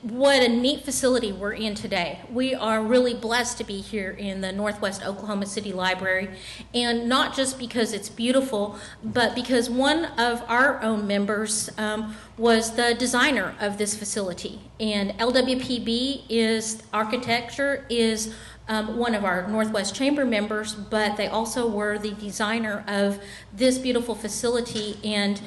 what a neat facility we're in today. We are really blessed to be here in the Northwest Oklahoma City Library, and not just because it's beautiful, but because one of our own members was the designer of this facility. And LWPB Architecture is one of our Northwest Chamber members, but they also were the designer of this beautiful facility. And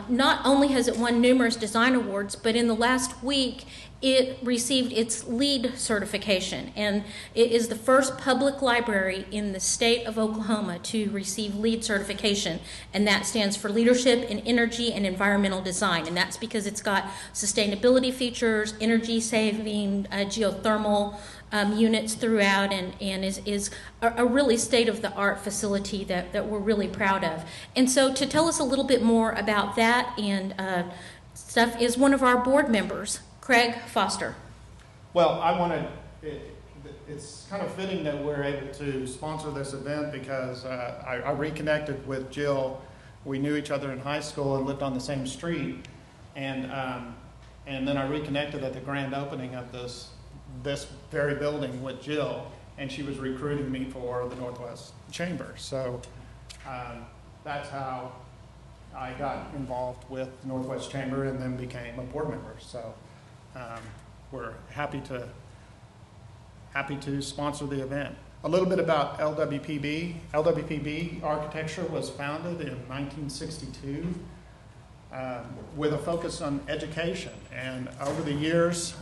not only has it won numerous design awards, but in the last week it received its LEED certification. And it is the first public library in the state of Oklahoma to receive LEED certification. And that stands for Leadership in Energy and Environmental Design. And that's because it's got sustainability features, energy saving, geothermal units throughout, and is a really state-of-the-art facility that we're really proud of. And so to tell us a little bit more about that and stuff is one of our board members, Craig Foster. Well, it's kind of fitting that we're able to sponsor this event because I reconnected with Jill. We knew each other in high school and lived on the same street, and then I reconnected at the grand opening of this very building with Jill, and she was recruiting me for the Northwest Chamber. So that's how I got involved with the Northwest Chamber and then became a board member. So we're happy to sponsor the event. A little bit about LWPB. LWPB Architecture was founded in 1962 with a focus on education, and over the years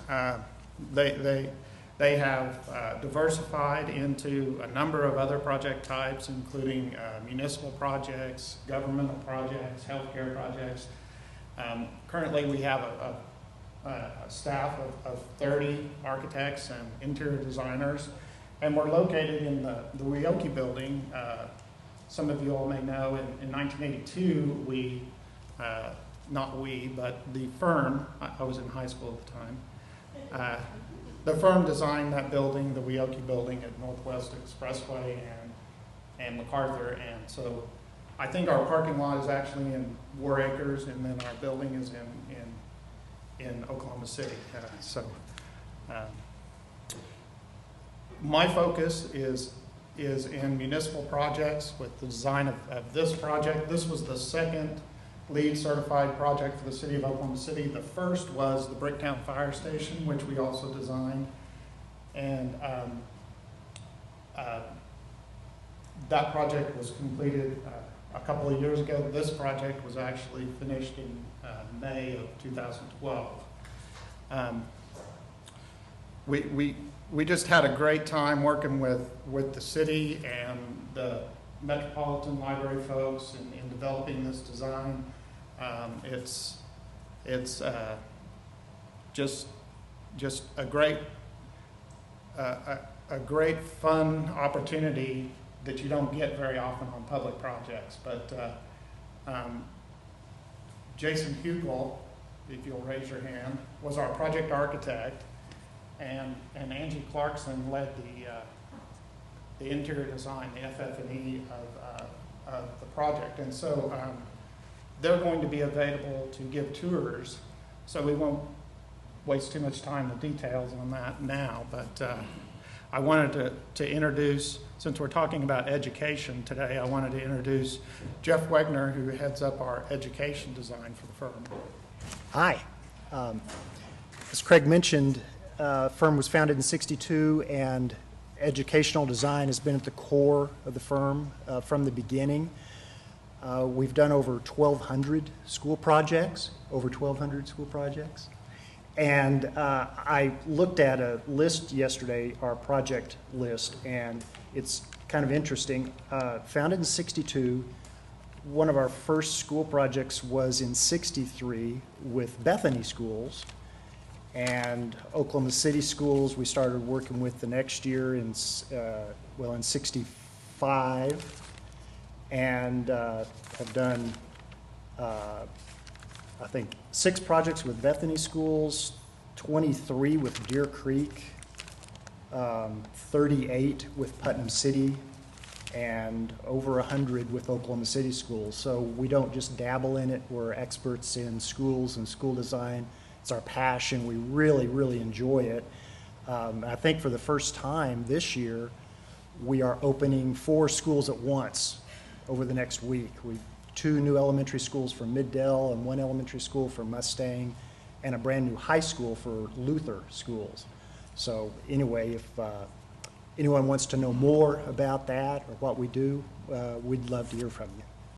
they have diversified into a number of other project types, including municipal projects, governmental projects, healthcare projects. Currently, we have a staff of 30 architects and interior designers, and we're located in the Weoki building. Some of you all may know in 1982, but the firm, I was in high school at the time, the firm designed that building, the Weoki building at Northwest Expressway and MacArthur, and so I think our parking lot is actually in War Acres, and then our building is in Oklahoma City. My focus is in municipal projects with the design of this project. This was the second LEED certified project for the city of Oklahoma City. The first was the Bricktown Fire Station, which we also designed, and that project was completed a couple of years ago. This project was actually finished in May of 2012. We just had a great time working with the city and the Metropolitan Library folks in developing this design. It's just a great fun opportunity that you don't get very often on public projects. But Jason Hugel, if you'll raise your hand, was our project architect, and Angie Clarkson led the interior design, the FF&E of the project. And so they're going to be available to give tours, so we won't waste too much time with details on that now, but I wanted to introduce, since we're talking about education today, I wanted to introduce Jeff Wegner, who heads up our education design for the firm. Hi. As Craig mentioned, firm was founded in '62, and educational design has been at the core of the firm from the beginning. We've done over 1,200 school projects, And I looked at a list yesterday, our project list, and it's kind of interesting. Founded in '62, one of our first school projects was in '63 with Bethany Schools, and Oklahoma City Schools we started working with the next year in '65, and have done I think 6 projects with Bethany Schools, 23 with Deer Creek, 38 with Putnam City, and over 100 with Oklahoma City Schools. So we don't just dabble in it, we're experts in schools and school design It's our passion. We really, really enjoy it. I think for the first time this year, we are opening 4 schools at once over the next week. We've 2 new elementary schools for Middell and 1 elementary school for Mustang and a brand new high school for Luther schools. So anyway, if anyone wants to know more about that or what we do, we'd love to hear from you.